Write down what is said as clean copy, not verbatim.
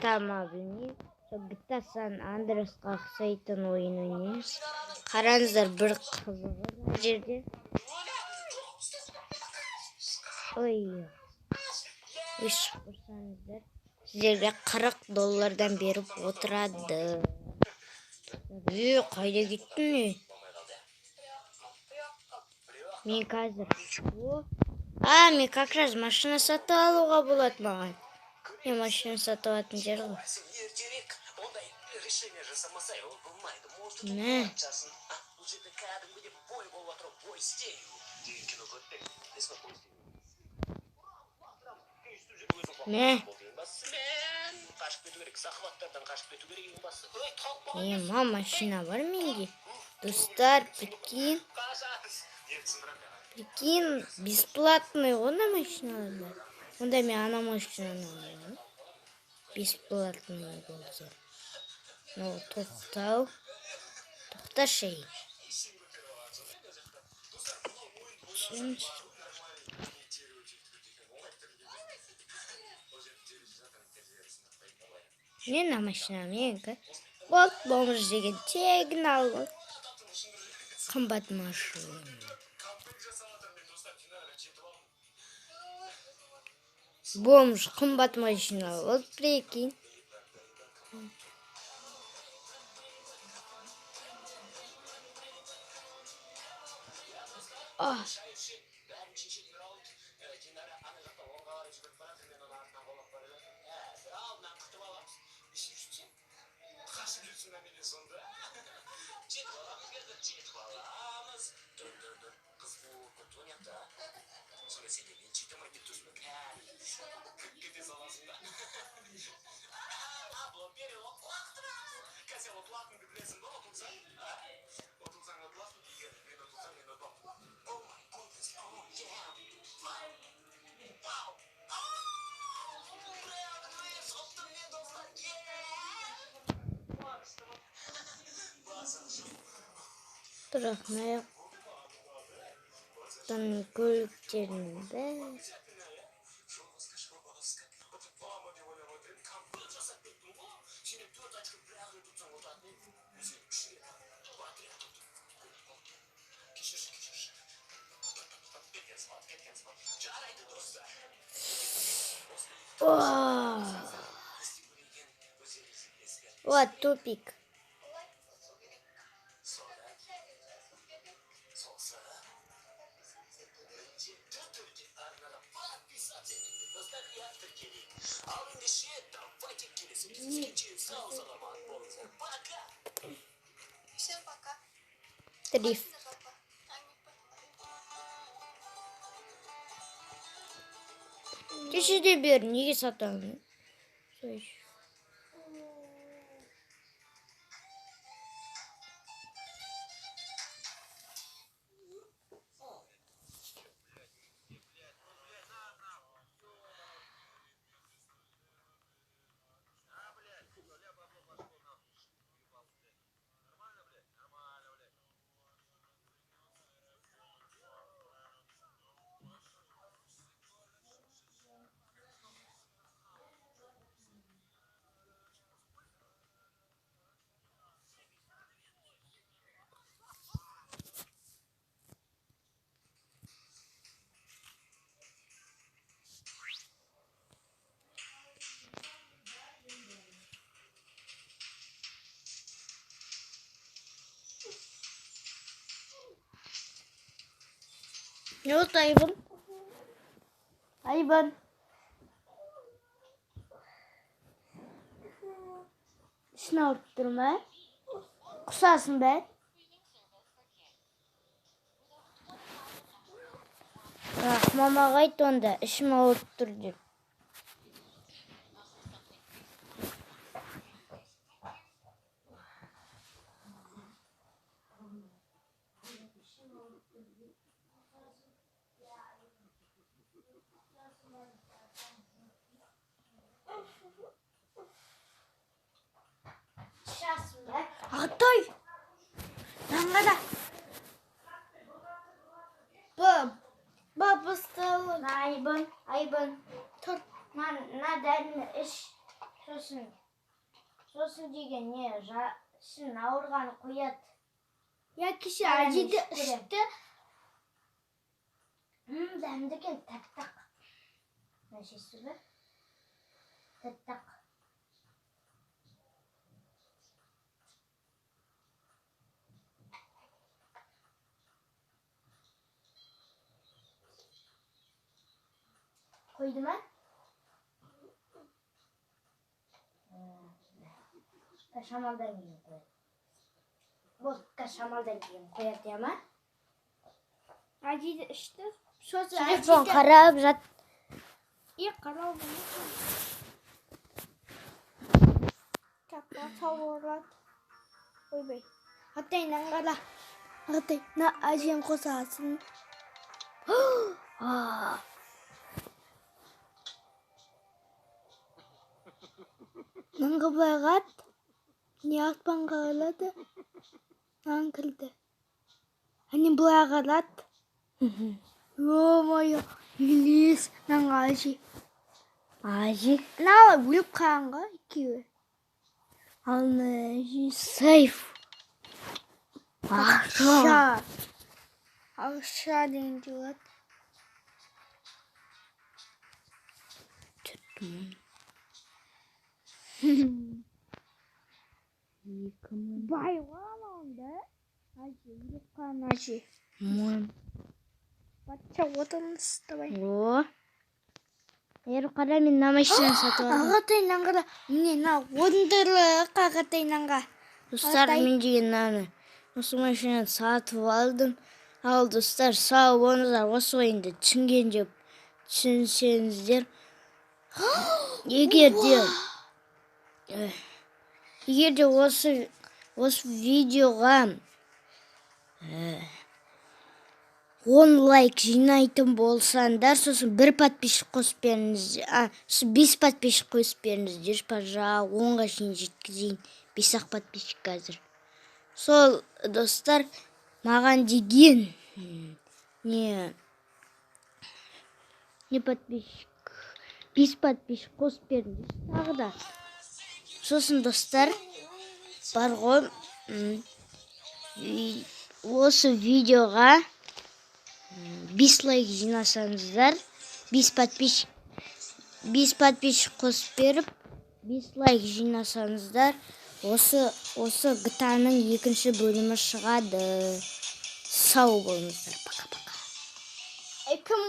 GTA bilmeyiz. GTA San Andreas'қа ұқсайтын ойын ойнаймыз. Қараңыздар, бір қызығы бар жерде. Ой, еш құрсаңыздар. Сіздерге $40 беріп отырады. Қайда кеттің? Мен қазір. Мен как раз машина сатып алуға болады маған. Мен машина сатып алатын жер ғой. Мә. Мә. Машина бар менде. Достар, прикинь, бесплатный ғана машиналар. Онда мен ана машинаны аламын. Бесплатный болса. Тоқташы. Мен машина менікі. Бомж деген тегін алып. Қымбат машина. Бомж қымбат машина алып, прикинь. Тұрақнайық. Көліктерінің бәрі. Тупик. Дрифт. Кешеде бер, неге сатамын? Ne oldu Ayıbın? Ayıbın. İşini örttürme. Kusasın be. Mama ayt onda işimi örttür diyor. Ағатай! Наңғада! Бабыстылы! Айбын! Тұр! На дәріні іш! Сосын деген не, шын ауырғаны қояды. Я кеше әжейді ішті. Дәмді екен, тәттақ. Нәшесі бі? Тәттақ. Қойды ма? Шамалдан кейін қояды. Бұл шамалдан кейін қояды, я ма? Әжейді ішті. Телефон қарап жат. Қарау бұны. Таққа сауырат. Ойбай. Атайынан қара. Атай, на әжен қосасын. Наңғы байғат. Не ақпан қаралады. Наң кірді. Әне бұлай қарады. О-мойо, елес, наң ажи. Ажи? Нала өліп қағанға, екеуі. Алны ажи сайф. Ақша. Ақша деген жолады. Бай оламауында. Ажи, өліп қаған ажи. Мойм. Батша отыныз давай. О. Ері қара мен намашынан сатып алдым. Ағатайынан қара. Міне, на ондырлы қағатайнанға. Достар, мен деген наны осы машинаны сатып алдым. Ал достар, сау болыңыздар, осы ойынды түсінсеңіздер. Егерде осы видеоға 10 лайк жинайтын болсаңдар, сосын 1 подписчик қосып беріңіздер. 5 подписчик қосып беріңіздер, пожалуйста, 10-ға шейін жеткізейін. 5-ақ подписчик қазір. Сол достар, маған деген не подписчик, 5 подписчик қосып беріңіздер. Тағы да. Сосын достар, бар ғой, осы видеоға 5 лайк жинасаңыздар, 5 подписчик қосып беріп, 5 лайк жинасаңыздар, осы GTA-ның 2-ші бөлімі шығады. Сау болыңыздар. Пока-пока. Кім